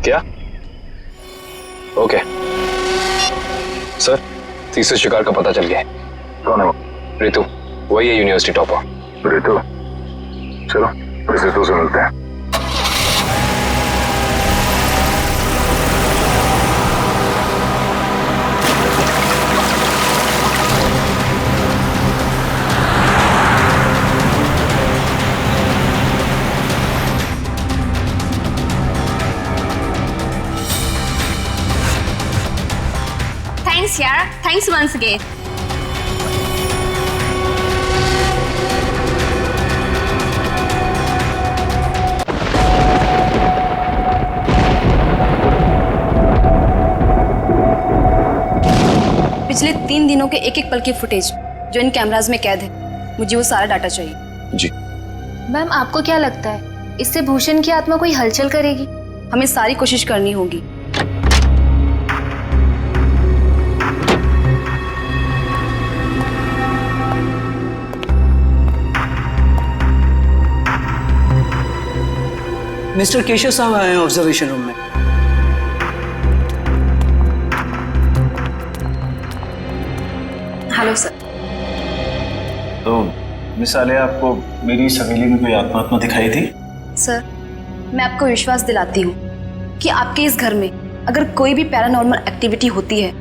क्या? Okay sir, तीसरे शिकार का पता चल गया है। कौन है वो? रितु, वही है यूनिवर्सिटी टॉपर। रितु? चलो इस रितु से मिलते हैं। Thanks यार, thanks once again. पिछले 3 दिनों के एक एक पल की फुटेज जो इन कैमराज में कैद है, मुझे वो सारा डाटा चाहिए। जी मैम, आपको क्या लगता है इससे भूषण की आत्मा कोई हलचल करेगी? हमें सारी कोशिश करनी होगी। मिस्टर केशव साहब आए हैं ऑब्जर्वेशन रूम में। Hello sir. तो मिस आलिया, आपको मेरी इस हवेली में कोई आत्मा दिखाई थी? सर, मैं आपको विश्वास दिलाती हूँ कि आपके इस घर में अगर कोई भी पैरानॉर्मल एक्टिविटी होती है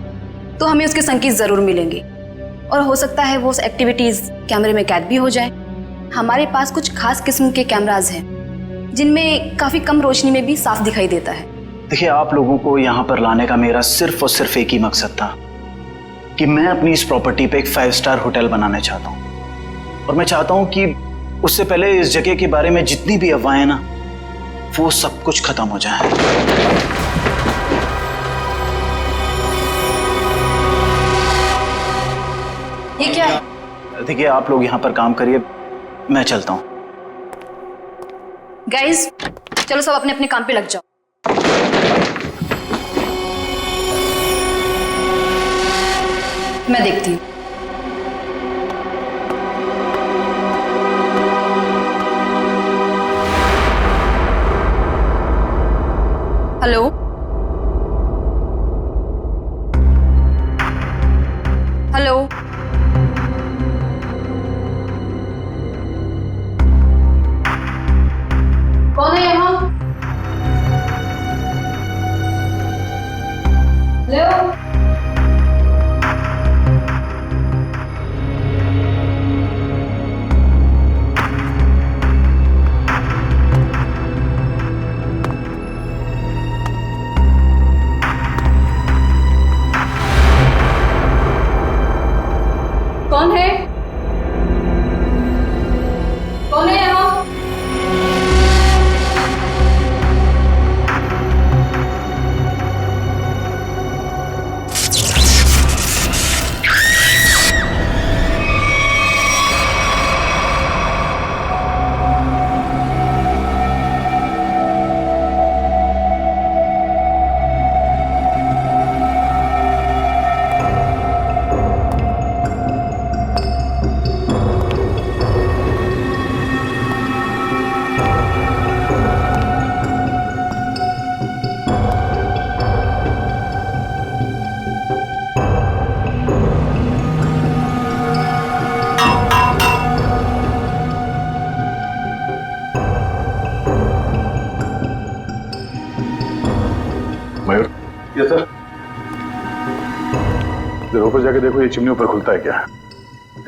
तो हमें उसके संकेत जरूर मिलेंगे, और हो सकता है वो एक्टिविटीज कैमरे में कैद भी हो जाए। हमारे पास कुछ खास किस्म के कैमराज हैं जिनमें काफी कम रोशनी में भी साफ दिखाई देता है। देखिए, आप लोगों को यहाँ पर लाने का मेरा सिर्फ और सिर्फ एक ही मकसद था कि मैं अपनी इस प्रॉपर्टी पे एक 5 स्टार होटल बनाना चाहता हूँ, और मैं चाहता हूँ कि उससे पहले इस जगह के बारे में जितनी भी अफवाहें ना, वो सब कुछ खत्म हो जाए। ये क्या है? देखिए, आप लोग यहाँ पर काम करिए, मैं चलता हूँ। गाइस, चलो सब अपने अपने काम पे लग जाओ। मैं देखती हूँ। हेलो, हेलो, कौन है यहाँ? हेलो, कौन है? कौन है यहाँ? मयूर, ये सर, जरा ऊपर जाके देखो ये चिमनी ऊपर खुलता है क्या?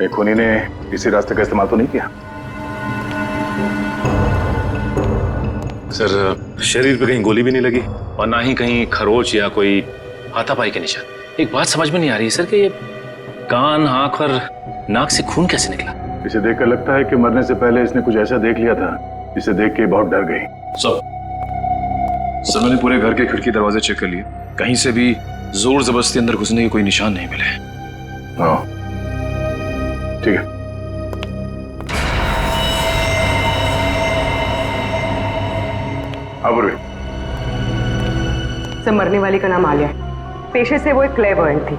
एक खूनी ने इसी रास्ते का इस्तेमाल तो नहीं किया? सर, शरीर पे कहीं गोली भी नहीं लगी और ना ही कहीं खरोच या कोई हाथापाई के निशान। एक बात समझ में नहीं आ रही सर कि ये कान, आंख और नाक से खून कैसे निकला? इसे देखकर लगता है कि मरने से पहले इसने कुछ ऐसा देख लिया था जिसे देख के बहुत डर गई। सर, मैंने पूरे घर के खिड़की दरवाजे चेक कर लिए, कहीं से भी जोर जबरदस्ती अंदर घुसने के कोई निशान नहीं मिले। हाँ, ठीक है। सर, मरने वाली का नाम आलिया है। पेशे से वो एक क्लेवर्ड थी।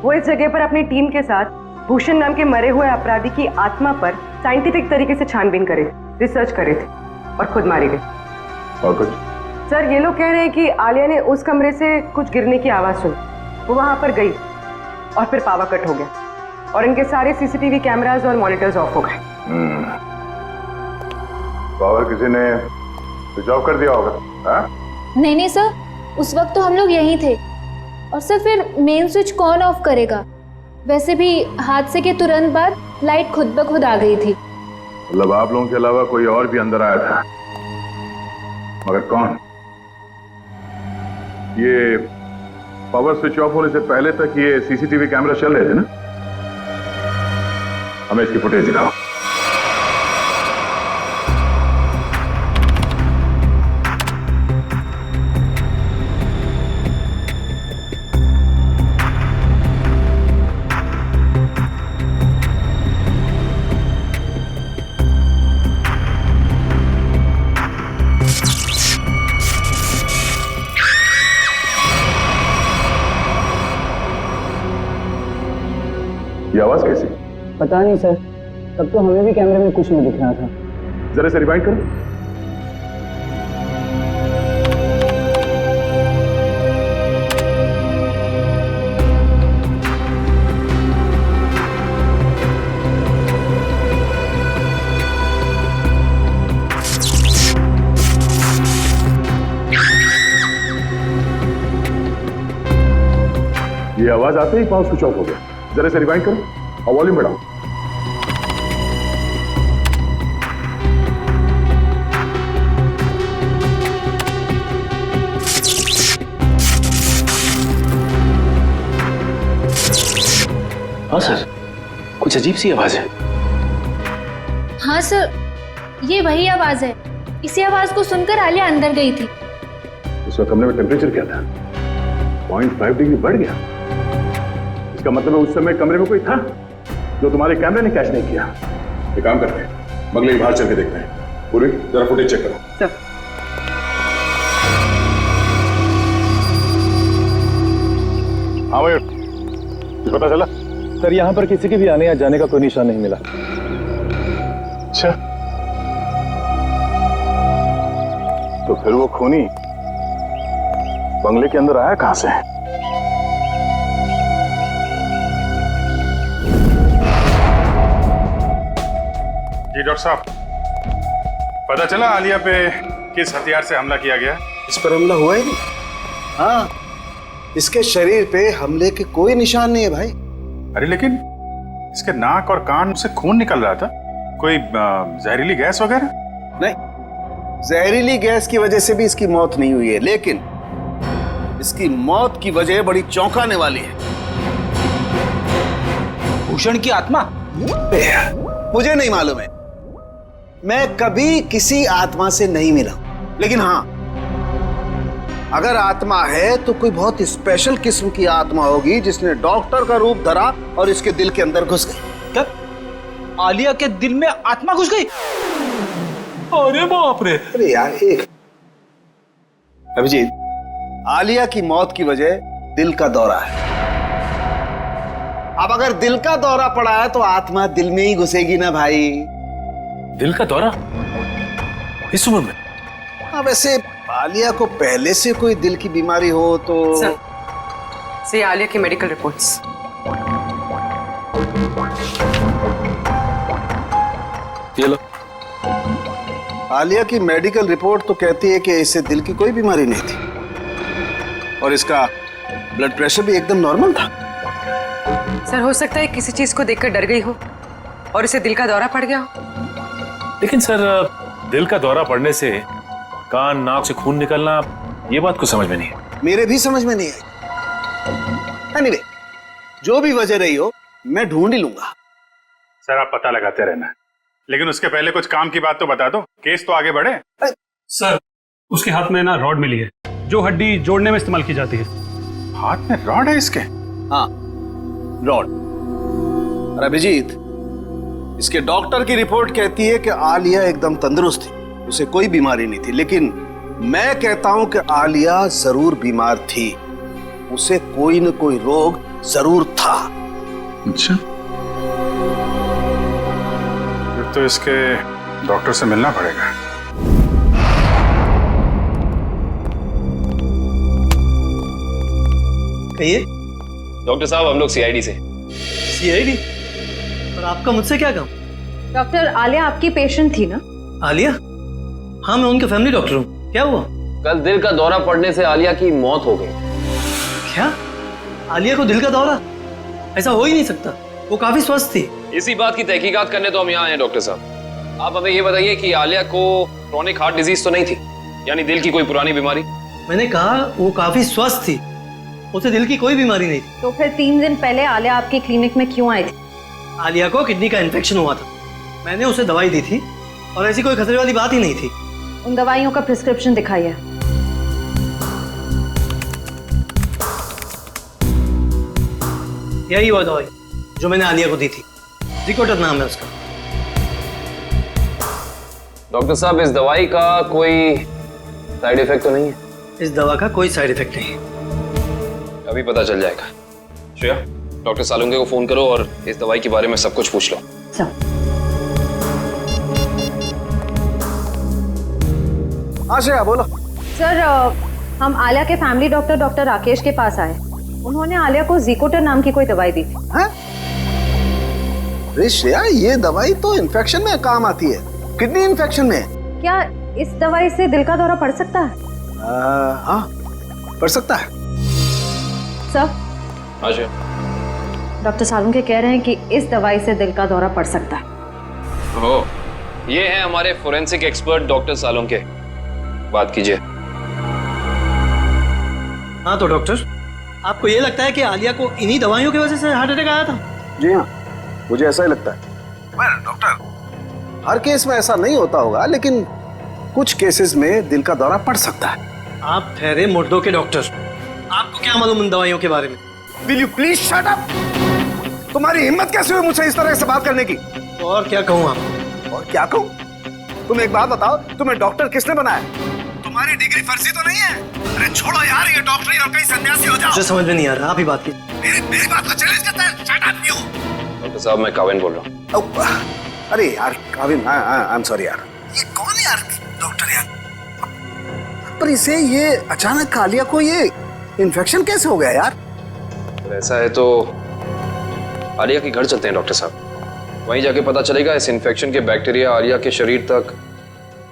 वो इस जगह पर अपनी टीम के साथ भूषण नाम के मरे हुए अपराधी की आत्मा पर साइंटिफिक तरीके से छानबीन करे थे, रिसर्च करे थे और खुद मारी गई। और कुछ? सर ये लोग कह रहे हैं कि आलिया ने उस कमरे से कुछ गिरने की आवाज सुनी, वो वहां पर गई और फिर पावर कट हो गया और इनके सारे सीसीटीवी कैमरास और मॉनिटर्स ऑफ हो गए। पावर किसी ने स्विच ऑफ कर दिया होगा। हाँ? नहीं नहीं सर, उस वक्त तो हम लोग यहीं थे। और सर फिर मेन स्विच कौन ऑफ करेगा? वैसे भी हादसे के तुरंत बाद लाइट खुद ब खुद आ गई थी। मतलब आप लोगों के अलावा कोई और भी अंदर आया था, मगर कौन? ये पावर स्विच ऑफ होने से पहले तक ये सीसीटीवी कैमरा चल रहे थे ना? हमें इसकी फुटेज दिखाओ। ये आवाज कैसी? पता नहीं सर, तब तो हमें भी कैमरे में कुछ नहीं दिख रहा था। जरा से रिवाइंड करो। ये आवाज आते ही पावर स्विच ऑफ हो गया। जरा से रिवाइंड करो और वॉल्यूम बढ़ाओ। हाँ सर, कुछ अजीब सी आवाज है। हाँ सर, ये वही आवाज है। इसी आवाज को सुनकर आलिया अंदर गई थी। उस वक्त कमरे में टेम्परेचर क्या था? 0.5 डिग्री बढ़ गया। इसका मतलब है उस समय कमरे में कोई था जो तुम्हारे कैमरे ने कैच नहीं किया। एक काम करते हैं, बगले के बाहर चल के देखते हैं। पूरी जरा फुटेज चेक करो। सर हाँ भाई, कुछ पता चला? सर यहाँ पर किसी के भी आने या जाने का कोई निशान नहीं मिला। अच्छा, तो फिर वो खूनी बंगले के अंदर आया कहां से? जी डॉक्टर साहब, पता चला आलिया पे किस हथियार से हमला किया गया? इस पर हमला हुआ ही नहीं। हाँ, इसके शरीर पे हमले के कोई निशान नहीं है भाई। अरे लेकिन इसके नाक और कान से खून निकल रहा था। कोई जहरीली गैस वगैरह? नहीं, जहरीली गैस की वजह से भी इसकी मौत नहीं हुई है, लेकिन इसकी मौत की वजह बड़ी चौंकाने वाली है। भूषण की आत्मा? मुझे नहीं मालूम है, मैं कभी किसी आत्मा से नहीं मिला, लेकिन हाँ, अगर आत्मा है तो कोई बहुत स्पेशल किस्म की आत्मा होगी जिसने डॉक्टर का रूप धरा और इसके दिल के अंदर घुस गई। क्या आलिया के दिल में आत्मा घुस गई? अरे बाप रे! अरे यार, एक अभिजीत, आलिया की मौत की वजह दिल का दौरा है। अब अगर दिल का दौरा पड़ा है तो आत्मा दिल में ही घुसेगी ना भाई। दिल का दौरा इस उम्र में? हाँ, वैसे आलिया को पहले से कोई दिल की बीमारी हो तो सर आलिया की मेडिकल रिपोर्ट्स। ये लो। आलिया की मेडिकल रिपोर्ट तो कहती है कि इसे दिल की कोई बीमारी नहीं थी और इसका ब्लड प्रेशर भी एकदम नॉर्मल था। सर हो सकता है किसी चीज को देखकर डर गई हो और इसे दिल का दौरा पड़ गया हो। लेकिन सर, दिल का दौरा पड़ने से कान नाक से खून निकलना, ये बात को समझ में नहीं है। मेरे भी समझ में नहीं आई। एनीवे, जो भी वजह रही हो, मैं ढूंढ ही लूंगा। सर आप पता लगाते रहना, लेकिन उसके पहले कुछ काम की बात तो बता दो, केस तो आगे बढ़े। सर, उसके हाथ में ना रॉड मिली है जो हड्डी जोड़ने में इस्तेमाल की जाती है। हाथ में रॉड है इसके? हाँ, रॉड। और अभिजीत, इसके डॉक्टर की रिपोर्ट कहती है कि आलिया एकदम तंदुरुस्त थी, उसे कोई बीमारी नहीं थी, लेकिन मैं कहता हूं कि आलिया जरूर बीमार थी, उसे कोई न कोई रोग जरूर था। अच्छा, फिर तो इसके डॉक्टर से मिलना पड़ेगा। कहिए। डॉक्टर साहब हम लोग सीआईडी से। सीआईडी? और आपका मुझसे क्या काम? डॉक्टर, आलिया आपकी पेशेंट थी ना? आलिया? हाँ, मैं उनके फैमिली डॉक्टर हूँ। क्या हुआ? कल दिल का दौरा पड़ने से आलिया की मौत हो गई। क्या? आलिया को दिल का दौरा? ऐसा हो ही नहीं सकता, वो काफी स्वस्थ थी। इसी बात की तहकीकात करने तो हम यहाँ आए हैं डॉक्टर साहब। आप हमें ये बताइए कि आलिया को क्रोनिक हार्ट डिजीज तो नहीं थी, यानी दिल की कोई पुरानी बीमारी? मैंने कहा वो काफी स्वस्थ थी, उसे दिल की कोई बीमारी नहीं थी। तो फिर 3 दिन पहले आलिया आपकी क्लिनिक में क्यों आई थी? आलिया को किडनी का इन्फेक्शन हुआ था, मैंने उसे दवाई दी थी और ऐसी कोई खतरे वाली बात ही नहीं थी। उन दवाइयों का प्रिस्क्रिप्शन दिखाइए। यही वो दवाई जो मैंने आलिया को दी थी, जिकोटर नाम है उसका। डॉक्टर साहब इस दवाई का कोई साइड इफेक्ट तो नहीं है? इस दवा का कोई साइड इफेक्ट नहीं है। अभी पता चल जाएगा। श्रेया, डॉक्टर सालुंके को फोन करो और इस दवाई के बारे में सब कुछ पूछ लो। हाँ श्रेया बोलो। सर, हम आलिया के फैमिली डॉक्टर राकेश के पास आए। उन्होंने आलिया को जिकोटर नाम की कोई दवाई दी थी। अरे श्रेया, ये दवाई तो इन्फेक्शन में काम आती है, किडनी इन्फेक्शन में। क्या इस दवाई से दिल का दौरा पड़ सकता है? हाँ, पड़ सकता है। सर, हाँ श्रेया। डॉक्टर सालुंके कह रहे हैं कि इस दवाई से दिल का दौरा पड़ सकता है। ओह, ये हैं हमारे फोरेंसिक एक्सपर्ट डॉक्टर सालुंके, बात कीजिए। हाँ तो डॉक्टर, आपको ये लगता है कि आलिया को इन्हीं दवाइयों की वजह से हार्ट अटैक आया था? जी हाँ, मुझे ऐसा ही लगता है। डॉक्टर, हर केस में ऐसा नहीं होता होगा, लेकिन कुछ केसेस में दिल का दौरा पड़ सकता है। आप ठहरे मुर्दों के डॉक्टर, आपको क्या मालूम उन दवाइयों के बारे में? Will you please shut up? तुम्हारी हिम्मत कैसे हुई मुझसे इस तरह से बात करने की? और क्या कहूँ आपको? और क्या कहूँ? तुम एक बात बताओ, तुम्हें डॉक्टर किसने बनाया? तुम्हारी डिग्री फर्जी तो नहीं है? अरे छोड़ो यार ये डॉक्टरी और कहीं सन्यासी हो जाओ। मुझे समझ में नहीं आ रहा, आप ही बात कीजिए। मेरी बात को चैलेंज करता है। Shut up you! डॉक्टर साहब मैं काविन बोल रहा हूँ। अरे यार काविन, आई एम सॉरी यार। ये कौन है यार डॉक्टर यार? पर इसे ये अचानक आलिया को ये इन्फेक्शन कैसे हो गया यार? ऐसा है तो आलिया के घर चलते हैं डॉक्टर साहब, वहीं जाके पता चलेगा इस इन्फेक्शन के बैक्टीरिया आलिया के शरीर तक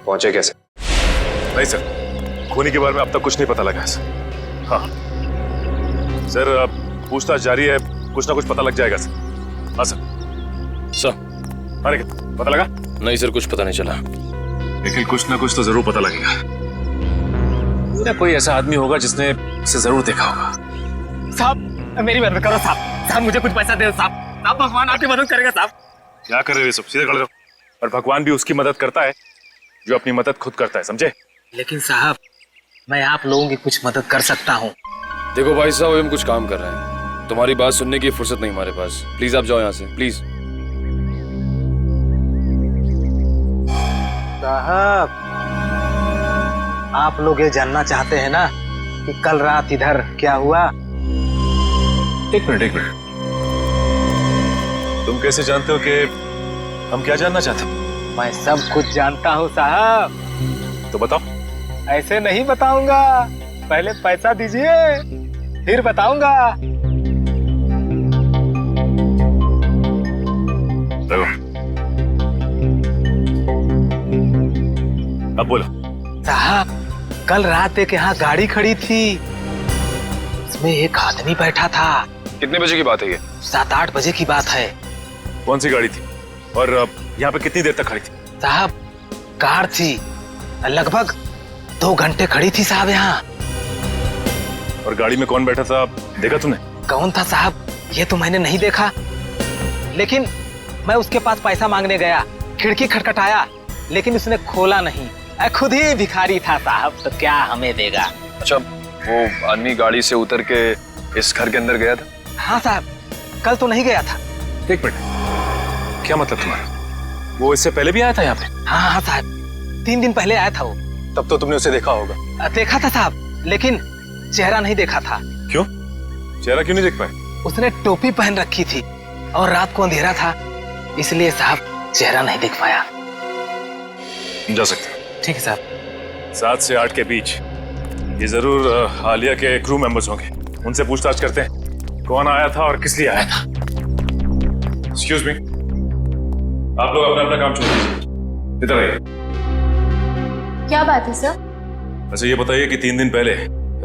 पहुंचे कैसे। नहीं सर, खूनी के बारे में अब तक कुछ नहीं पता लगा सर। हाँ सर, अब पूछताछ जारी है, कुछ ना कुछ पता लग जाएगा सर। हाँ सर। अरे पता लगा? नहीं सर, कुछ पता नहीं चला, लेकिन कुछ ना कुछ तो जरूर पता लगेगा। कोई ऐसा आदमी होगा जिसने इसे जरूर देखा होगा। साहब मेरी मदद करो साहब, साहब मुझे कुछ पैसा दे साहब, साहब भगवान आपकी मदद करेगा साहब। क्या कर रहे हो सब? सीधे खड़े रहो। और भगवान भी उसकी मदद करता है जो अपनी मदद खुद करता है, समझे? लेकिन साहब मैं आप लोगों की कुछ मदद कर सकता हूँ। देखो भाई साहब, हम कुछ काम कर रहे हैं, तुम्हारी बात सुनने की फुर्सत नहीं हमारे पास। प्लीज आप जाओ यहाँ से, प्लीज। साहब आप लोग ये जानना चाहते हैं ना कि कल रात इधर क्या हुआ? एक मिनट। तुम कैसे जानते हो कि हम क्या जानना चाहते हैं? मैं सब कुछ जानता हूँ साहब। तो बताओ। ऐसे नहीं बताऊंगा, पहले पैसा दीजिए फिर बताऊंगा। अब बोलो। साहब कल रात एक यहाँ गाड़ी खड़ी थी, इसमें एक आदमी बैठा था। कितने बजे की बात है ये? 7-8 बजे की बात है। कौन सी गाड़ी थी और यहाँ पे कितनी देर तक खड़ी थी? साहब कार थी, लगभग 2 घंटे खड़ी थी साहब यहाँ। और गाड़ी में कौन बैठा था देखा तूने? कौन था साहब ये तो मैंने नहीं देखा, लेकिन मैं उसके पास पैसा मांगने गया, खिड़की खटखटाया लेकिन उसने खोला नहीं। खुद ही भिखारी था साहब, तो क्या हमें देगा। अच्छा, वो आदमी गाड़ी से उतर के इस घर के अंदर गया था? हाँ साहब, कल तो नहीं गया था। एक मिनट, क्या मतलब तुम्हारा? वो इससे पहले भी आया था यहाँ पे? हाँ साहब, 3 दिन पहले आया था वो। तब तो तुमने उसे देखा होगा? देखा था साहब, लेकिन चेहरा नहीं देखा था। क्यों? चेहरा क्यों नहीं देख पाए? उसने टोपी पहन रखी थी और रात को अंधेरा था, इसलिए साहब चेहरा नहीं देख पाया। जा सकते। ठीक है साहब। 7 से 8 के बीच ये जरूर आलिया के क्रू मेंबर्स होंगे। उनसे पूछताछ करते हैं कौन आया था और किस लिए आया था। एक्सक्यूज मी, आप लोग अपना अपना काम छोड़ दीजिए, इधर आइए। क्या बात है सर? अच्छा ये बताइए कि 3 दिन पहले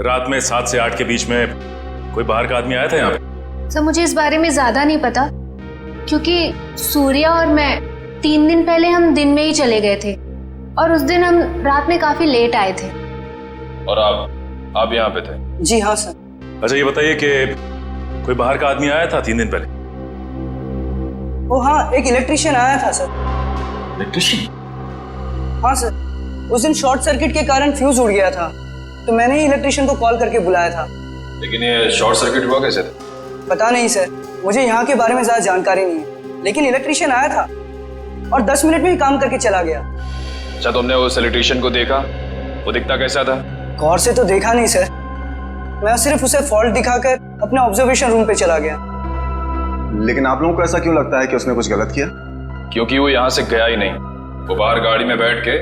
रात में 7 से 8 के बीच में कोई बाहर का आदमी आया था यहाँ पे? सर मुझे इस बारे में ज्यादा नहीं पता, क्योंकि सूर्या और मैं 3 दिन पहले हम दिन में ही चले गए थे और उस दिन हम रात में काफी लेट आए थे। और आप यहाँ पे थे? जी हाँ सर। अच्छा ये बताइए कि कोई बाहर का आदमी आया था 3 दिन पहले? ओ हाँ, एक इलेक्ट्रिशियन आया था सर। इलेक्ट्रिशियन? हाँ सर, उस दिन शॉर्ट सर्किट के कारण फ्यूज उड़ गया था, तो मैंने ही इलेक्ट्रिशियन को कॉल करके बुलाया था। लेकिन ये शॉर्ट सर्किट हुआ कैसे था? पता नहीं सर, मुझे यहाँ के बारे में ज्यादा जानकारी नहीं है, लेकिन इलेक्ट्रिशियन आया था और 10 मिनट में ही काम करके चला गया। अच्छा तुमने उस इलेक्ट्रिशियन को देखा? वो दिखता कैसा था? गौर से तो देखा नहीं सर, मैं सिर्फ उसे फॉल्ट दिखाकर अपने ऑब्जर्वेशन रूम पे चला गया। लेकिन आप लोगों को ऐसा क्यों लगता है कि उसने कुछ गलत किया? क्योंकि वो यहाँ से गया ही नहीं, वो बाहर गाड़ी में बैठ के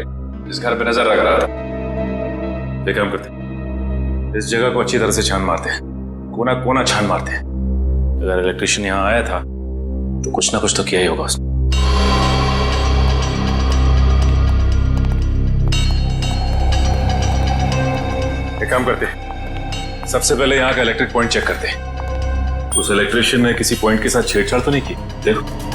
इस घर पे नजर रख रहा था। एक काम करते हैं, इस जगह को अच्छी तरह से छान मारते हैं, कोना कोना छान मारते हैं। अगर इलेक्ट्रिशियन यहाँ आया था तो कुछ ना कुछ तो किया ही होगा उसने। एक काम करते हैं, सबसे पहले यहाँ का इलेक्ट्रिक पॉइंट चेक करते हैं। उस इलेक्ट्रिशियन ने किसी पॉइंट के साथ छेड़छाड़ तो नहीं की? देखो।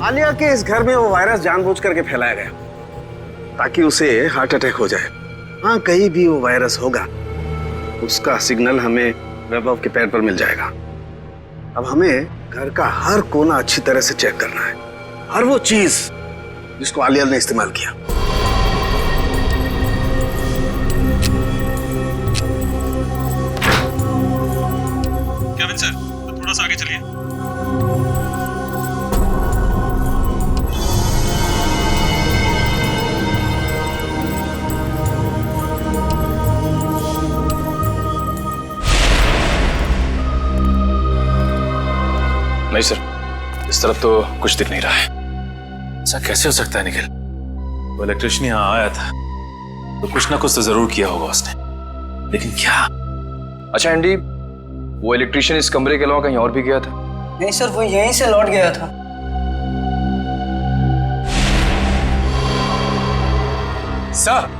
आलिया के इस घर में वो वायरस जानबूझ करके फैलाया गया ताकि उसे हार्ट अटैक हो जाए। हाँ, कहीं भी वो वायरस होगा उसका सिग्नल हमें वैभव के पैर पर मिल जाएगा। अब हमें घर का हर कोना अच्छी तरह से चेक करना है, हर वो चीज जिसको आलिया ने इस्तेमाल किया। केविन सर, तो थोड़ा सा आगे चलिए। नहीं सर, इस तरफ तो कुछ दिख नहीं रहा है। ऐसा कैसे हो सकता है निखिल? वो इलेक्ट्रिशियन यहाँ आया था तो कुछ ना कुछ तो जरूर किया होगा उसने, लेकिन क्या? अच्छा एंडी, वो इलेक्ट्रिशियन इस कमरे के अलावा कहीं और भी गया था? नहीं सर, वो यहीं से लौट गया था। सर,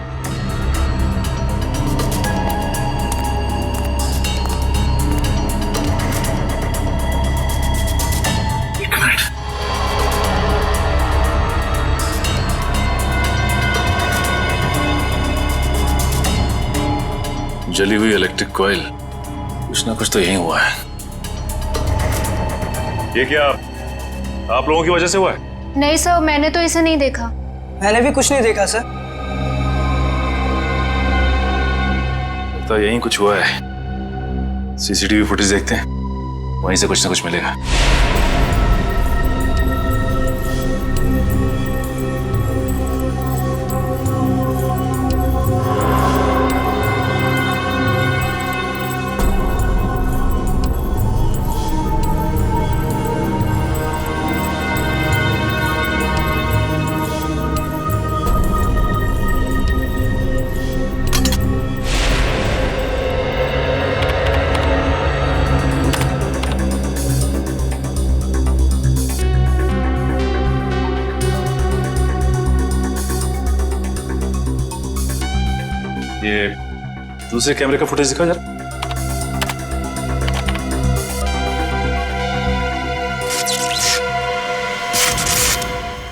जली हुई इलेक्ट्रिक कॉइल, कुछ ना कुछ तो यही हुआ है। ये क्या आप लोगों की वजह से हुआ है? नहीं सर, मैंने तो इसे नहीं देखा। मैंने भी कुछ नहीं देखा सर। तो यही कुछ हुआ है। सीसीटीवी फुटेज देखते हैं, वहीं से कुछ ना कुछ मिलेगा। ये दूसरे कैमरे का फुटेज दिखाओ जरा।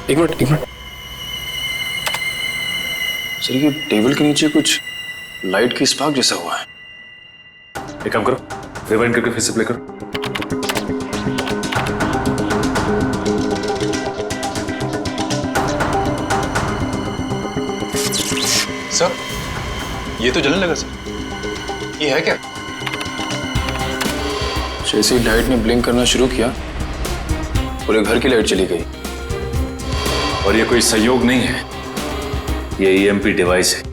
एक मिनट सर, ये टेबल के नीचे कुछ लाइट की स्पार्क जैसा हुआ है। एक काम करो, रिवाइंड करके फिर से प्ले करो। सर, ये तो जलने लगा सर। ये है क्या? जैसे ही लाइट ने ब्लिंक करना शुरू किया, पूरे घर की लाइट चली गई। और ये कोई संयोग नहीं है, ये ईएमपी डिवाइस है।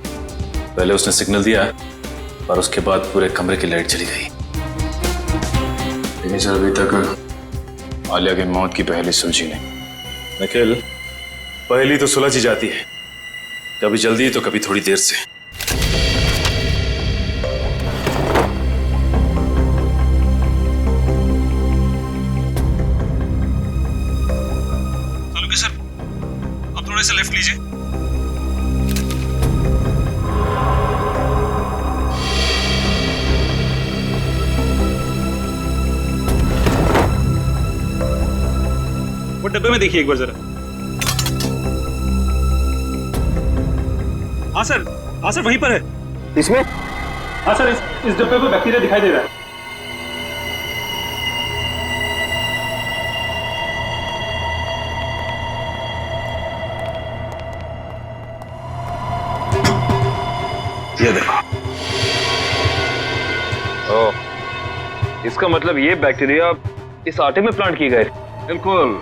पहले उसने सिग्नल दिया और उसके बाद पूरे कमरे की लाइट चली गई। लेकिन सर, अभी तक आलिया की मौत की पहेली सुलझी नहीं। निखिल, पहेली तो सुलझ ही जाती है, कभी जल्दी तो कभी थोड़ी देर से। सर, अब थोड़ा सा लेफ्ट लीजिए। वो डब्बे में देखिए एक बार जरा। हाँ सर वहीं पर है। इसमें? हाँ सर, इस डब्बे में बैक्टीरिया दिखाई दे रहा है। ये देखो। ओह, इसका मतलब ये बैक्टीरिया इस आटे में प्लांट किए गए। बिल्कुल,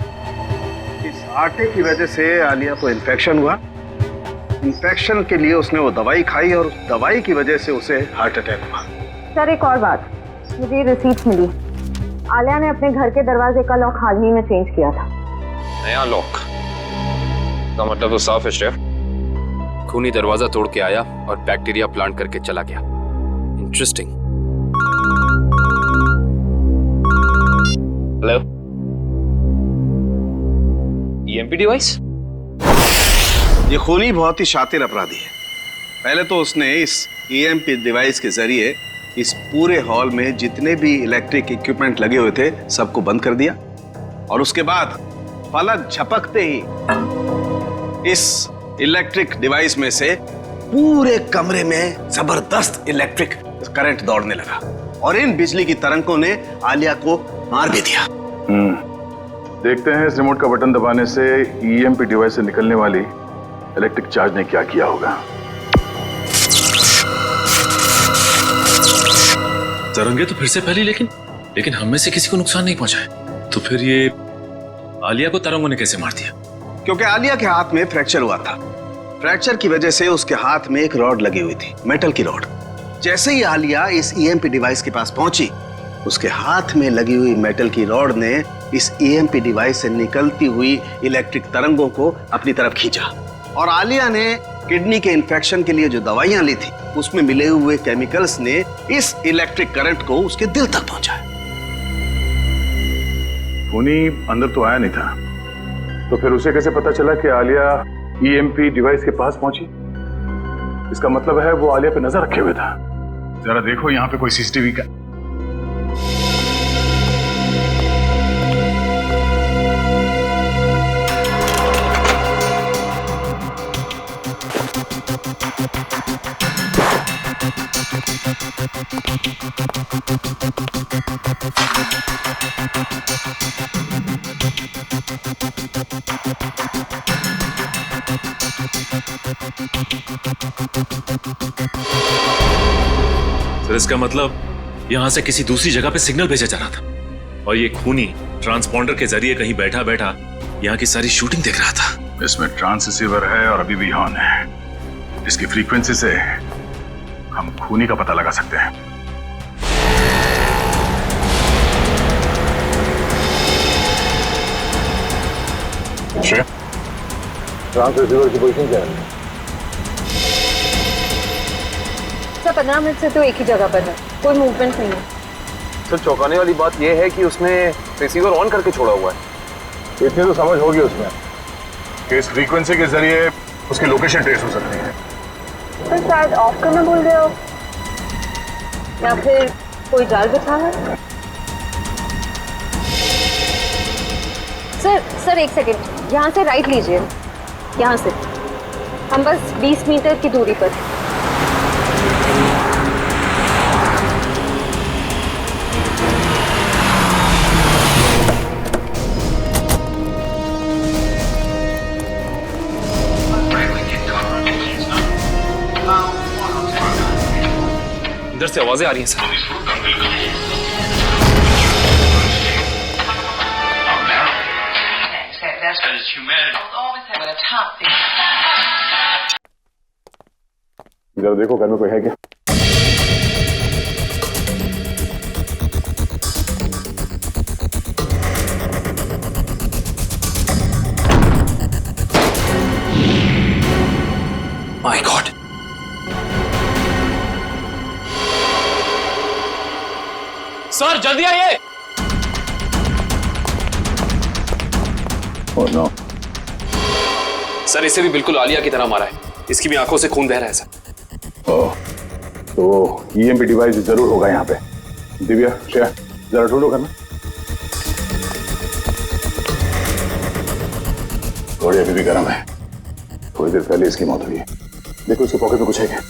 इस आटे की वजह से आलिया को इन्फेक्शन हुआ। इन्फेक्शन के लिए उसने वो दवाई खाई और उस दवाई की वजह से उसे हार्ट अटैक हुआ। सर, एक और बात, मुझे रिसीट्स मिली। आलिया ने अपने घर के दरवाजे का लॉक हाल ही में चेंज किया था। नया लॉक का मतलब तो साफ है शेफ। खूनी दरवाजा तोड़ के आया और बैक्टीरिया प्लांट करके चला गया। इंटरेस्टिंग। Hello, EMP device? ये खूनी बहुत ही शातिर अपराधी है। पहले तो उसने इस ईएमपी डिवाइस के जरिए इस पूरे हॉल में जितने भी इलेक्ट्रिक इक्विपमेंट लगे हुए थे सबको बंद कर दिया, और उसके बाद पलक झपकते ही इस इलेक्ट्रिक डिवाइस में से पूरे कमरे में जबरदस्त इलेक्ट्रिक करंट दौड़ने लगा, और इन बिजली की तरंगों ने आलिया को मार भी दिया। देखते हैं इस रिमोट का बटन दबाने से ईएमपी डिवाइस से निकलने वाली इलेक्ट्रिक चार्ज ने क्या किया होगा। तरंगे तो फिर से फैली, लेकिन हम में से किसी को नुकसान नहीं पहुंचा है। तो फिर ये आलिया को तरंगों ने कैसे मार दिया? क्योंकि आलिया के हाथ में फ्रैक्चर हुआ था। फ्रैक्चर की वजह से उसके हाथ में एक रॉड लगी हुई थी, मेटल की रॉड। जैसे ही आलिया इस ईएमपी डिवाइस के पास पहुंची, उसके हाथ में लगी हुई मेटल की रॉड ने इस ईएमपी डिवाइस से निकलती हुई इलेक्ट्रिक तरंगों को अपनी तरफ खींचा, और आलिया ने किडनी के इन्फेक्शन के लिए जो दवाइयां ली थी उसमें मिले हुए केमिकल्स ने इस इलेक्ट्रिक करंट को उसके दिल तक पहुंचाया। खूनी अंदर तो आया नहीं था, तो फिर उसे कैसे पता चला कि आलिया ईएमपी डिवाइस के पास पहुंची? इसका मतलब है वो आलिया पे नजर रखे हुए था। जरा देखो यहाँ पे कोई सीसीटीवी का। सर, इसका मतलब यहां से किसी दूसरी जगह पे सिग्नल भेजा जा रहा था, और ये खूनी ट्रांसपॉन्डर के जरिए कहीं बैठा बैठा यहाँ की सारी शूटिंग देख रहा था। इसमें ट्रांससीवर है और अभी भी ऑन है। इसकी फ्रीक्वेंसी से हम खूनी का पता लगा सकते हैं। ट्रांससीवर की पोजीशन क्या है? सर, 15 मिनट से तो एक ही जगह पर है, कोई मूवमेंट नहीं है। सर, चौंकाने वाली बात यह है कि उसने रिसीवर ऑन करके छोड़ा हुआ है। इतनी तो समझ होगी उसमें कि इस फ्रीक्वेंसी के जरिए उसकी लोकेशन ट्रेस हो सकती है। सर, शायद ऑफ करना भूल गए हो, या फिर कोई जाल बिछा है। सर एक सेकंड, यहाँ से राइट लीजिए, यहाँ से। हम बस 20 मीटर की दूरी पर। से आवाजें आ रही हैं सर। जरा देखो घर में कोई है क्या? माय गॉड, सर जल्दी आइए। Oh no. सर इसे भी बिल्कुल आलिया की तरह मारा है, इसकी भी आंखों से खून बह रहा है सर। ओह, तो ईएमपी डिवाइस जरूर होगा यहाँ पे। दिव्या, श्रेया, जरा ढूंढो करना। थोड़ी अभी भी गर्म है, थोड़ी देर पहले इसकी मौत हुई है। देखो उसके पॉकेट में कुछ है क्या?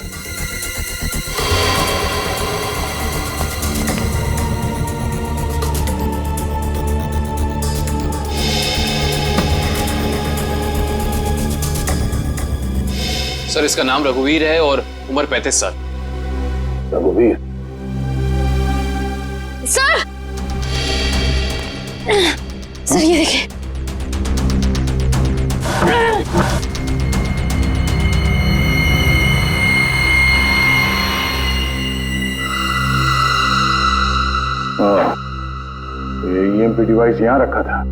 सर इसका नाम रघुवीर है और उम्र 35 साल। रघुवीर? सर सर ये देखिए। ये ईएमपी डिवाइस यहां रखा था।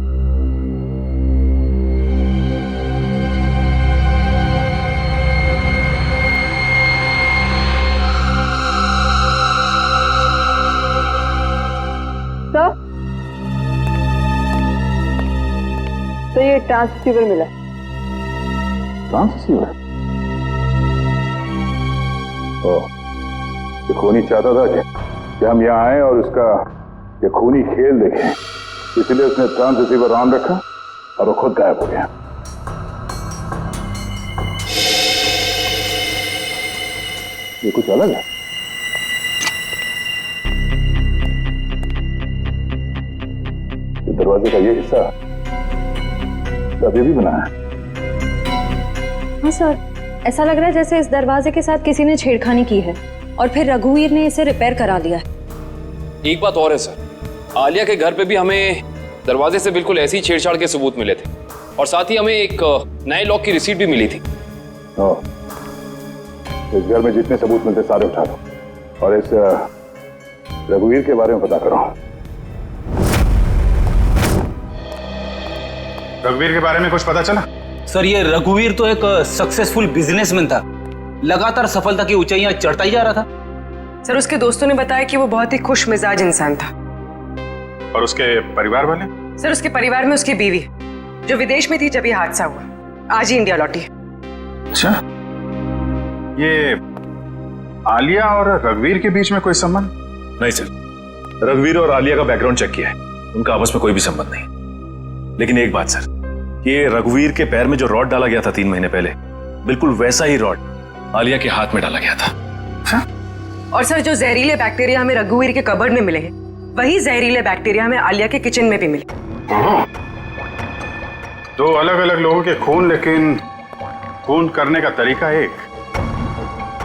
तो ये ट्रांससीवर मिला। ट्रांससीवर? ओह, ये खूनी चाहता था कि हम यहाँ आए और उसका ये खूनी खेल देखें, इसलिए उसने ट्रांससीवर ऑन रखा और वो खुद गायब हो गया। ये कुछ अलग है। ये दरवाजे का ये हिस्सा अभी भी बना है। हाँ सर, ऐसा लग रहा है जैसे इस दरवाजे के साथ किसी ने छेड़खानी की है और फिर रघुवीर ने इसे रिपेयर करा लिया है। एक बात और है सर, आलिया के घर पे भी हमें दरवाजे से बिल्कुल ऐसी छेड़छाड़ के सबूत मिले थे और साथ ही हमें एक नए लॉक की रिसीट भी मिली थी। इस घर में जितने सबूत मिलते सारे उठा दो और इस रघुवीर के बारे में पता करो। रघुवीर के बारे में कुछ पता चला? सर ये रघुवीर तो एक सक्सेसफुल बिजनेसमैन था, लगातार सफलता की ऊंचाइयां चढ़ता ही जा रहा था। सर उसके दोस्तों ने बताया कि वो बहुत ही खुश मिजाज इंसान था। और उसके परिवार वाले? सर उसके परिवार में उसकी बीवी जो विदेश में थी जब ये हादसा हुआ, आज ही इंडिया लौटी है। अच्छा, ये आलिया और रघुवीर के बीच में कोई संबंध? नहीं सर, रघुवीर और आलिया का बैकग्राउंड चेक किया है, उनका आपस में कोई भी संबंध नहीं। लेकिन एक बात सर, ये रघुवीर के पैर में जो रॉड डाला गया था 3 महीने पहले, बिल्कुल वैसा ही रॉड आलिया के हाथ में डाला गया था। और सर जो जहरीले बैक्टीरिया हमें रघुवीर के कबर्ड में मिले हैं, वही जहरीले बैक्टीरिया हमें आलिया के किचन में भी मिले। दो अलग अलग लोगों के खून, लेकिन खून करने का तरीका एक।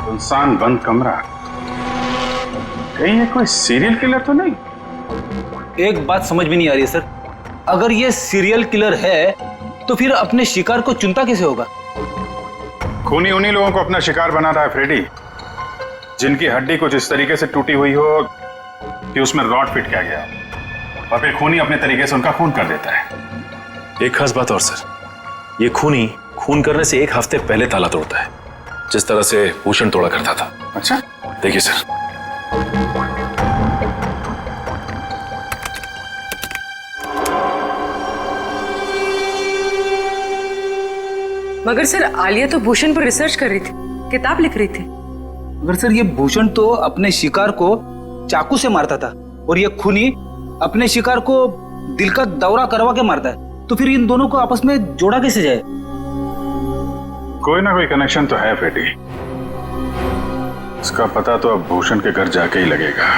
सुनसान बंद कमरा, कहीं ये कोई सीरियल किलर तो नहीं? एक बात समझ में नहीं आ रही है सर, अगर ये सीरियल किलर है तो फिर अपने शिकार को चुनता कैसे होगा? खूनी उन्हीं लोगों को अपना शिकार बना रहा है फ्रेडी, जिनकी हड्डी कुछ इस तरीके से टूटी हुई हो कि उसमें रॉड फिट किया गया और फिर खूनी अपने तरीके से उनका खून कर देता है। एक खास बात और सर, ये खूनी खून करने से 1 हफ्ते पहले ताला तोड़ता है, जिस तरह से भूषण तोड़ा करता था। अच्छा, देखिए सर, मगर सर आलिया तो भूषण पर रिसर्च कर रही थी, किताब लिख रही थी। मगर सर ये भूषण तो अपने शिकार को चाकू से मारता था और ये खूनी अपने शिकार को दिल का दौरा करवा के मारता है, तो फिर इन दोनों को आपस में जोड़ा कैसे जाए? कोई ना कोई कनेक्शन तो है फ्रेडी, इसका पता तो अब भूषण के घर जाके ही लगेगा।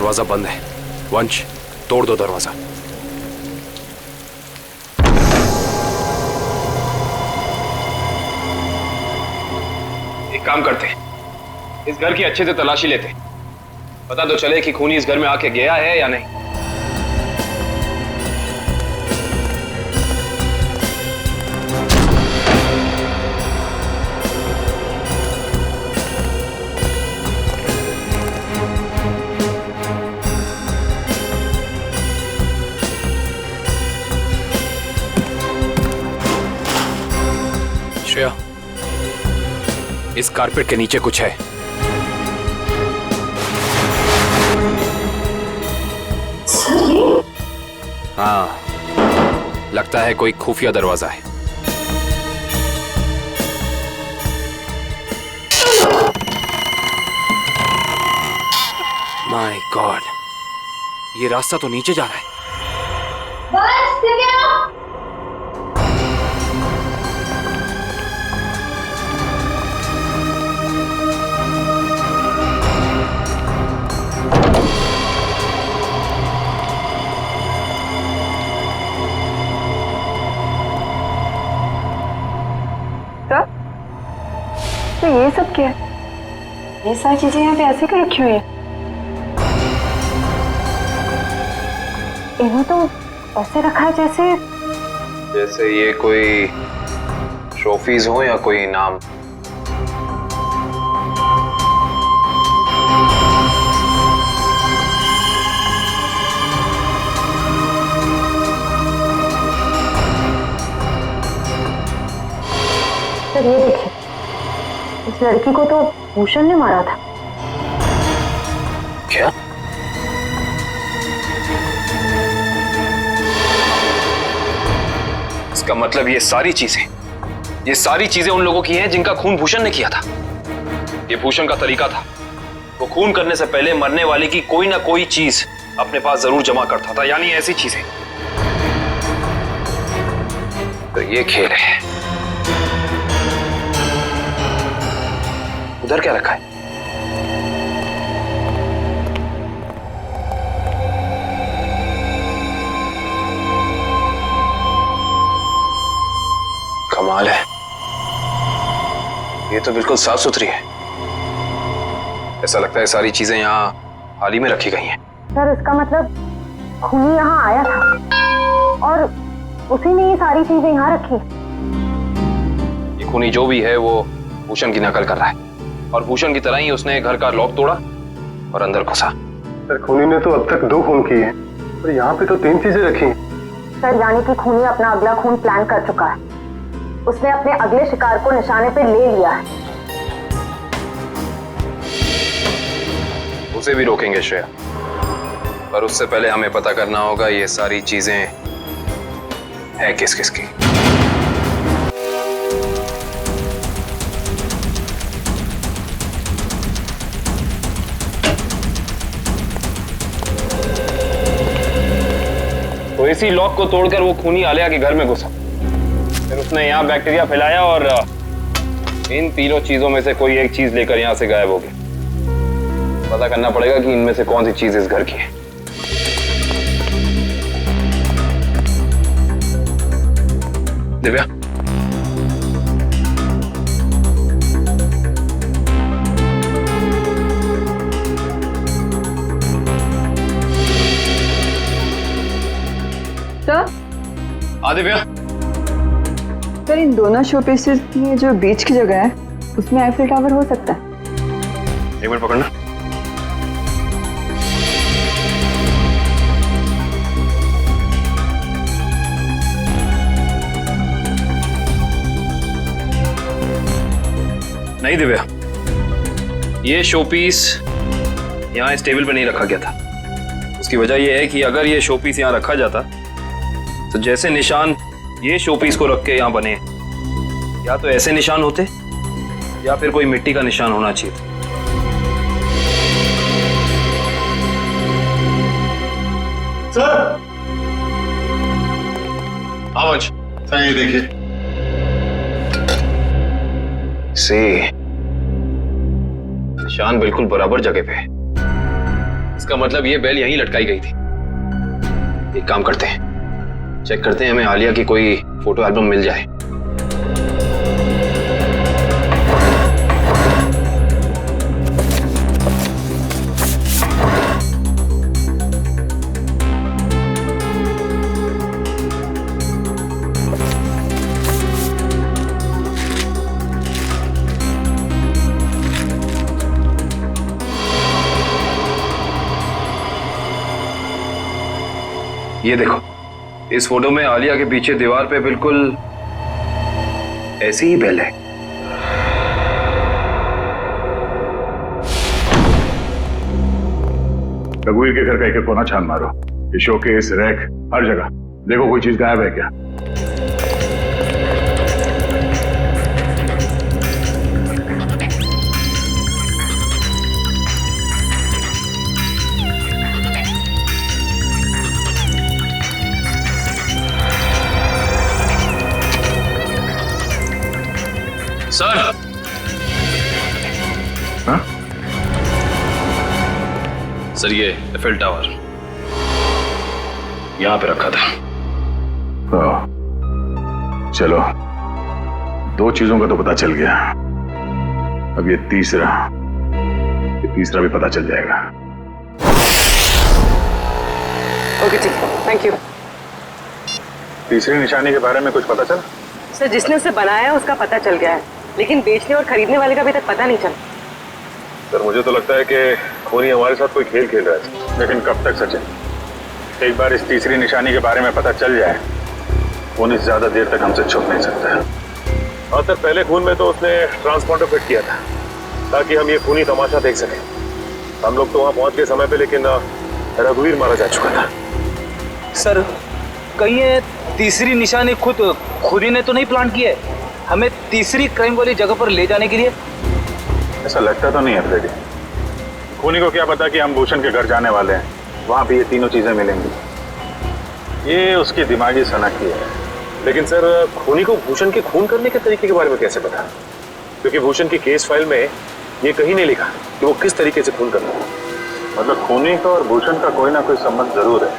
दरवाजा बंद है। वंश, तोड़ दो दरवाजा। एक काम करते, इस घर की अच्छे से तलाशी लेते, पता तो चले कि खूनी इस घर में आके गया है या नहीं। श्रेया, इस कारपेट के नीचे कुछ है। हाँ, लगता है कोई खुफिया दरवाजा है। माय गॉड, ये रास्ता तो नीचे जा रहा है। तो ये सब क्या है? ये सारी चीजें यहाँ पे ऐसे क्यों रखी हुई है? इन्हें तो ऐसे रखा है जैसे ये कोई ट्रॉफीज हो या कोई इनाम। सर ये देखिए, इस लड़की को तो भूषण ने मारा था। क्या? इसका मतलब ये सारी चीजें उन लोगों की हैं जिनका खून भूषण ने किया था। ये भूषण का तरीका था, वो खून करने से पहले मरने वाले की कोई ना कोई चीज अपने पास जरूर जमा करता था, यानी ऐसी चीजें। तो ये खेल है। उधर क्या रखा है? कमाल है, ये तो बिल्कुल साफ सुथरी है। ऐसा लगता है सारी चीजें यहाँ हाल ही में रखी गई हैं। सर इसका मतलब खूनी यहाँ आया था और उसी ने ये सारी चीजें यहाँ रखी। ये खूनी जो भी है वो भूषण की नकल कर रहा है, और भूषण की तरह ही उसने घर का लॉक तोड़ा और अंदर घुसा। सर खूनी ने तो अब तक 2 खून किए हैं और यहाँ पे तो 3 चीजें रखी हैं। सर यानी कि खूनी अपना अगला खून प्लान कर चुका है। उसने अपने अगले शिकार को निशाने पे ले लिया है। उसे भी रोकेंगे श्रेया, पर उससे पहले हमें पता करना होगा ये सारी चीजें है किस किस की। तो इसी लॉक को तोड़कर वो खूनी आलिया के घर में घुसा, फिर उसने यहाँ बैक्टीरिया फैलाया और इन तीनों चीजों में से कोई एक चीज लेकर यहाँ से गायब हो गया। पता करना पड़ेगा कि इनमें से कौन सी चीज इस घर की है। दिव्या, सर दिव्या, सर इन दोनों शो पीसेस की जो बीच की जगह है उसमें आईफिल टावर हो सकता है। एक मिनट पकड़ना। नहीं दिव्या, ये शो पीस यहाँ इस टेबल पे नहीं रखा गया था। उसकी वजह यह है कि अगर ये शो पीस यहाँ रखा जाता तो जैसे निशान ये शो पीस को रख के यहाँ बने, या तो ऐसे निशान होते या फिर कोई मिट्टी का निशान होना चाहिए था। सर, हाँ वंश, सर ये देखिए। निशान बिल्कुल बराबर जगह पे है। इसका मतलब ये बेल यहीं लटकाई गई थी। एक काम करते हैं, चेक करते हैं हमें आलिया की कोई फोटो एल्बम मिल जाए। ये देखो, इस फोटो में आलिया के पीछे दीवार पे बिल्कुल ऐसी ही बेल है। रघुवीर के घर का एक कोना छान मारो, ये शोकेस, रैक, हर जगह देखो कोई चीज गायब है क्या। सर, हाँ? सर ये एफएल टावर यहां पे रखा था। चलो, दो चीजों का तो पता चल गया, अब ये तीसरा भी पता चल जाएगा। ओके ठीक है, थैंक यू। तीसरी निशानी के बारे में कुछ पता चला? सर, जिसने उसे बनाया उसका पता चल गया है, लेकिन बेचने और खरीदने वाले का अभी तक पता नहीं चला। सर मुझे तो लगता है कि खोनी हमारे साथ कोई खेल खेल रहा है, लेकिन कब तक सचिन? एक बार इस तीसरी निशानी के बारे में पता चल जाए, खोनी ज्यादा देर तक हमसे छुप नहीं सकता है। हाँ सर, पहले खून में तो उसने ट्रांसपोर्टर फिट किया था ताकि हम ये खूनी तमाशा देख सकें। हम लोग तो वहां पहुंच गए समय पे, लेकिन रघुवीर मारा जा चुका था। सर, कहीं ये तीसरी निशानी खुद ही ने तो नहीं प्लान की है हमें तीसरी क्राइम वाली जगह पर ले जाने के लिए? ऐसा लगता तो नहीं है फ्रेडी। खूनी को क्या पता कि हम भूषण के घर जाने वाले हैं, वहां भी ये तीनों चीजें मिलेंगी। ये उसकी दिमागी सनकी है। लेकिन सर, खूनी को भूषण के खून करने के तरीके के बारे में कैसे पता? क्योंकि भूषण की केस फाइल में ये कहीं नहीं लिखा कि वो किस तरीके से खून करता है। मतलब खूनी का और भूषण का कोई ना कोई संबंध जरूर है।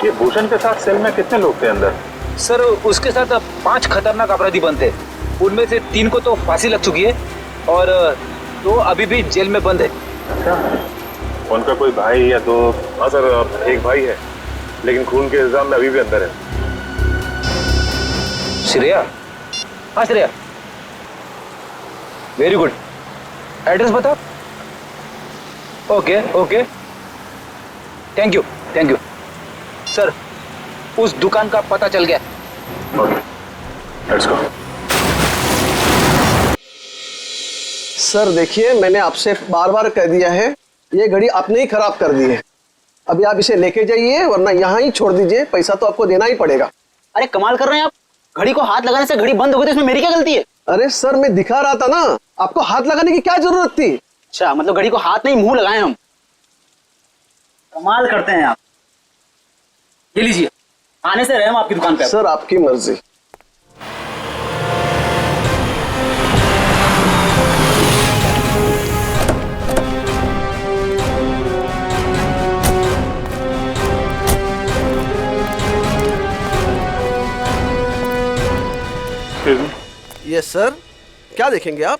ये भूषण के साथ सेल में कितने लोग थे अंदर? सर, उसके साथ 5 खतरनाक अपराधी बनते, उनमें से 3 को तो फांसी लग चुकी है और 2 अभी भी जेल में बंद है। अच्छा, उनका कोई भाई या दो? हाँ सर, एक भाई है, लेकिन खून के इल्जाम में अभी भी अंदर है। श्रेया? हाँ श्रेया, वेरी गुड। एड्रेस बता। Okay okay, thank you thank you. Sir, उस दुकान का पता चल गया। Okay, let's go. सर देखिए, मैंने आपसे बार बार कह दिया है, ये घड़ी आपने ही खराब कर दी है। अभी आप इसे लेके जाइए, वरना यहाँ ही छोड़ दीजिए, पैसा तो आपको देना ही पड़ेगा। अरे कमाल कर रहे हैं आप, घड़ी को हाथ लगाने से घड़ी बंद हो गई तो इसमें मेरी क्या गलती है? अरे सर, मैं दिखा रहा था ना, आपको हाथ लगाने की क्या जरूरत थी? अच्छा, मतलब घड़ी को हाथ नहीं मुंह लगाए हम। कमाल करते हैं आप। ये लीजिए, आने से रहे हम आपकी दुकान पे। सर आपकी मर्जी। यस सर, क्या देखेंगे आप?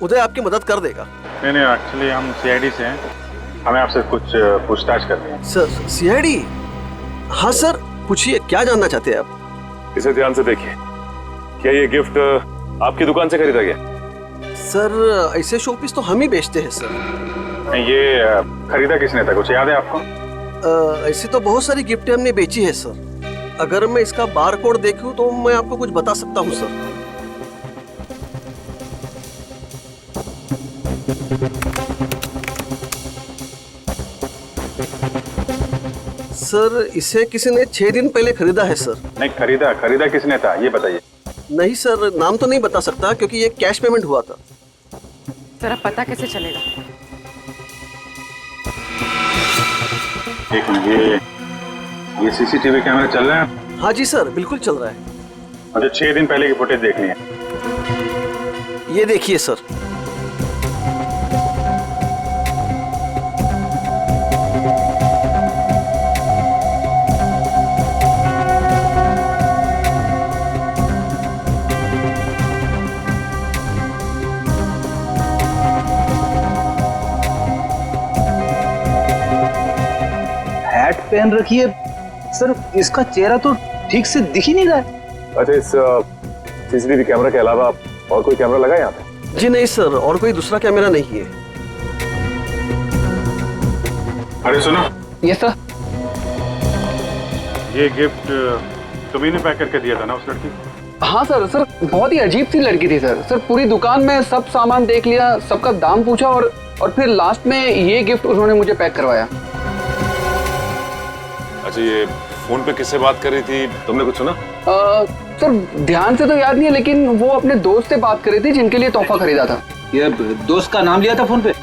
उदय आपकी मदद कर देगा। नहीं, एक्चुअली हम सीआईडी से हैं, हमें आपसे कुछ पूछताछ करनी है। Sir CID? हाँ सर, पूछिए, क्या जानना चाहते हैं आप? इसे ध्यान से देखिए, क्या ये गिफ्ट आपकी दुकान से खरीदा गया? सर, ऐसे शोपीस तो हम ही बेचते हैं सर। ये खरीदा किसने था, कुछ याद है आपको? ऐसी तो बहुत सारी गिफ्टें हमने बेची है सर। अगर मैं इसका बार कोड देखूं तो मैं आपको कुछ बता सकता हूं सर। सर, इसे किसी ने 6 दिन पहले खरीदा है सर। नहीं, खरीदा किसने था ये बताइए। नहीं सर, नाम तो नहीं बता सकता क्योंकि ये कैश पेमेंट हुआ था। सर, अब पता कैसे चलेगा? एक मिनट, ये सीसीटीवी कैमरे चल रहे हैं? हाँ जी सर, बिल्कुल चल रहा है। मुझे 6 दिन पहले की फुटेज देखनी है। ये देखिए सर। पहन रखी है। सर इसका चेहरा तो ठीक से दिख ही नहीं रहा है। अच्छा, इस सीसीटीवी कैमरा के अलावा और कोई कैमरा लगा है यहाँ पे? जी नहीं सर, और कोई दूसरा कैमरा नहीं है। अरे सुनो, यस सर। ये गिफ्ट तुम्ही ने पैक करके दिया था ना उस लड़की को? हाँ सर। सर बहुत ही अजीब सी लड़की थी सर। सर पूरी दुकान में सब सामान देख लिया, सबका दाम पूछा और फिर लास्ट में ये गिफ्ट उन्होंने मुझे पैक करवाया। अच्छा, ये फोन पे किससे बात कर रही थी, तुमने कुछ सुना? सर ध्यान से तो याद नहीं है, लेकिन वो अपने दोस्त से बात कर रही थी जिनके लिए तोहफा खरीदा था। ये दोस्त का नाम लिया था फोन पे?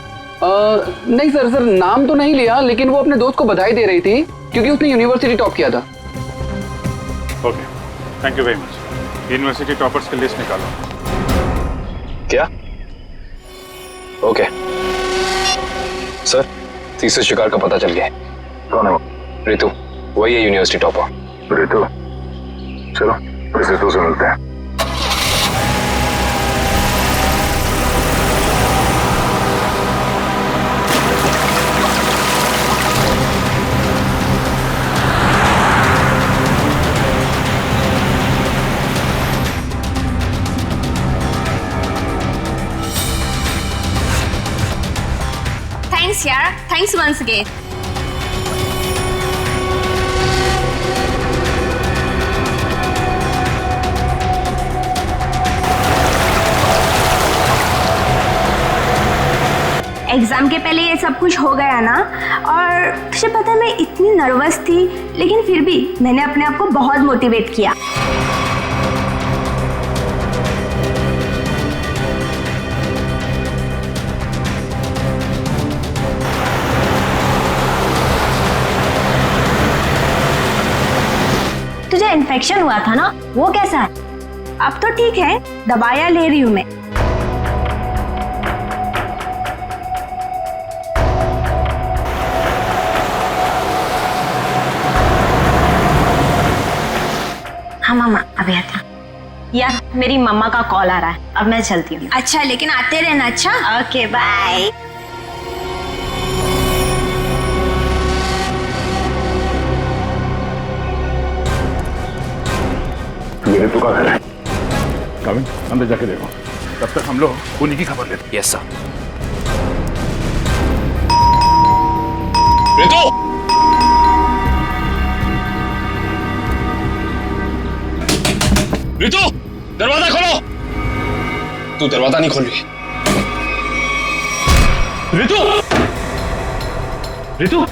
नहीं सर, सर नाम तो नहीं लिया, लेकिन वो अपने दोस्त को बधाई दे रही थी क्योंकि उसने यूनिवर्सिटी टॉप किया था। Okay, thank you very much. University toppers की लिस्ट निकालो। क्या? ओके सर, तीसरे शिकार का पता चल गया है। कौन है वो? रितु, वही है यूनिवर्सिटी टॉपर। रितु? चलो इस रितु से मिलते हैं। Thanks यार, thanks once again. एग्जाम के पहले ये सब कुछ हो गया ना, और तुझे पता है मैं इतनी नर्वस थी, लेकिन फिर भी मैंने अपने आप को बहुत मोटिवेट किया। तुझे इन्फेक्शन हुआ था ना, वो कैसा है? अब तो ठीक है, दवाइयाँ ले रही हूँ मैं। हाँ मामा, अभी आता। यार मेरी मम्मा का कॉल आ रहा है, अब मैं चलती हूँ। अच्छा, लेकिन आते रहना। अच्छा, ओके बाय। मेरे तो का घर है। काविन, अंदर जाके देखो, तब तक हम लोग खूनी की खबर लेते हैं। Yes sir. रितु! रितु, दरवाजा खोलो। तू दरवाजा नहीं खोल रही। रितु! रितु!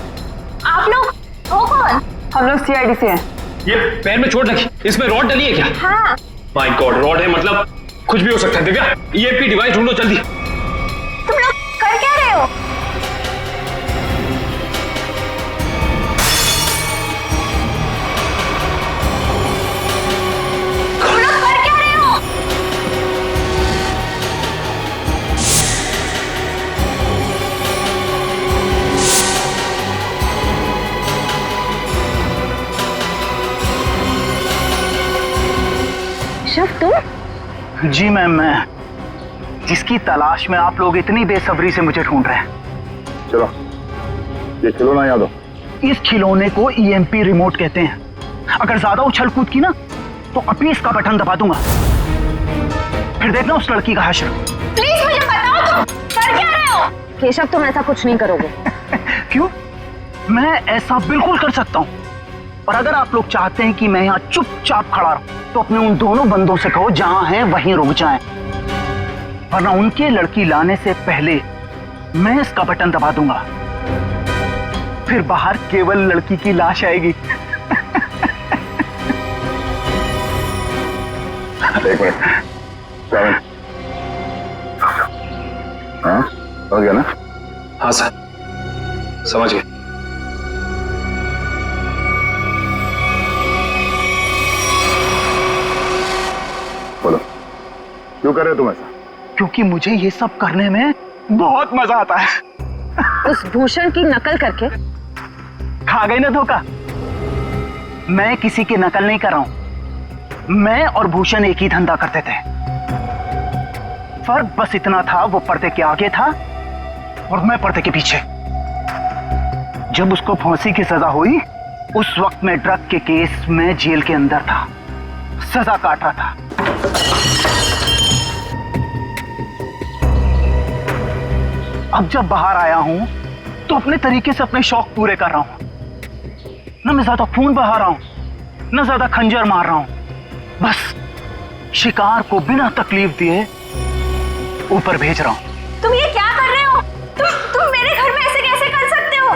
आप लोग हो कौन? हम लोग सीआईडी से हैं। ये पैर में चोट लगी, इसमें रॉड डली है क्या? हाँ। माय गॉड, रॉड है मतलब कुछ भी हो सकता है। दिव्या, ईएमपी डिवाइस ढूंढो जल्दी। तुम लोग कर क्या रहे हो? तुम लोग कर क्या रहे हो? शिव, तुम? जी मैम, मैं जिसकी तलाश में आप लोग इतनी बेसब्री से मुझे ढूंढ रहे हैं। चलो, ये खिलौना याद हो? इस खिलौने को ईएमपी रिमोट कहते हैं। अगर ज्यादा उछल कूद की ना तो अभी इसका बटन दबा दूंगा, फिर देखना उस लड़की का हश्र। प्लीज मुझे बताओ, तुम कर क्या रहे हो? केशव, तुम ऐसा कुछ नहीं करोगे। क्यों? मैं ऐसा बिल्कुल कर सकता हूँ, और अगर आप लोग चाहते हैं कि मैं यहाँ चुपचाप खड़ा रहूं तो अपने उन दोनों बंदों से कहो जहां हैं वहीं रुक जाएं, वरना उनके लड़की लाने से पहले मैं इसका बटन दबा दूंगा, फिर बाहर केवल लड़की की लाश आएगी। एक मिनट, काविन। हाँ, समझ गया ना? हाँ सर, समझ गए। बोलो, क्यों कर रहे हो तुम ऐसा? क्योंकि मुझे ये सब करने में बहुत मजा आता है। उस भूषण की नकल करके खा गई ना धोखा। मैं किसी की नकल नहीं कर रहा हूं, मैं और भूषण एक ही धंधा करते थे। फर्क बस इतना था, वो पर्दे के आगे था और मैं पर्दे के पीछे। जब उसको फांसी की सजा हुई उस वक्त मैं ड्रग के केस में जेल के अंदर था, सजा काट रहा था। अब जब बाहर आया हूं तो अपने तरीके से अपने शौक पूरे कर रहा हूं। ना मैं ज्यादा खून बहा रहा हूं, ना ज्यादा खंजर मार रहा हूं, बस शिकार को बिना तकलीफ दिए ऊपर भेज रहा हूं। तुम ये क्या कर रहे हो? तुम मेरे घर में ऐसे कैसे कर सकते हो?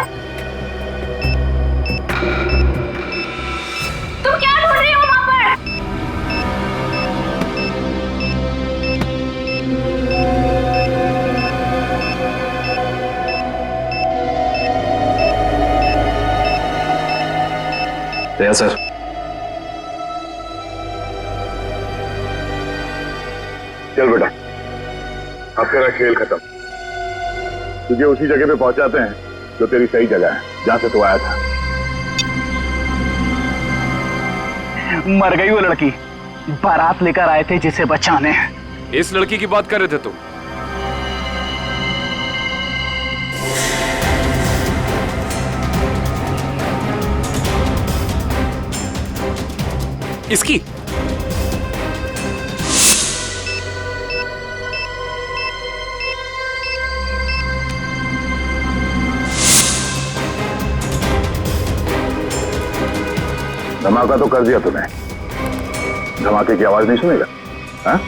तुम क्या ढूंढ रहे हो वहां पर? दया सर, चल बेटा, अब तेरा खेल खत्म। तुझे उसी जगह पे पहुंचाते हैं जो तेरी सही जगह है, जहां से तू आया था। मर गई वो लड़की, बारात लेकर आए थे जिसे बचाने। इस लड़की की बात कर रहे थे तुम? इसकी? धमाका तो कर दिया तूने, धमाके की आवाज नहीं सुनेगा? हाँ?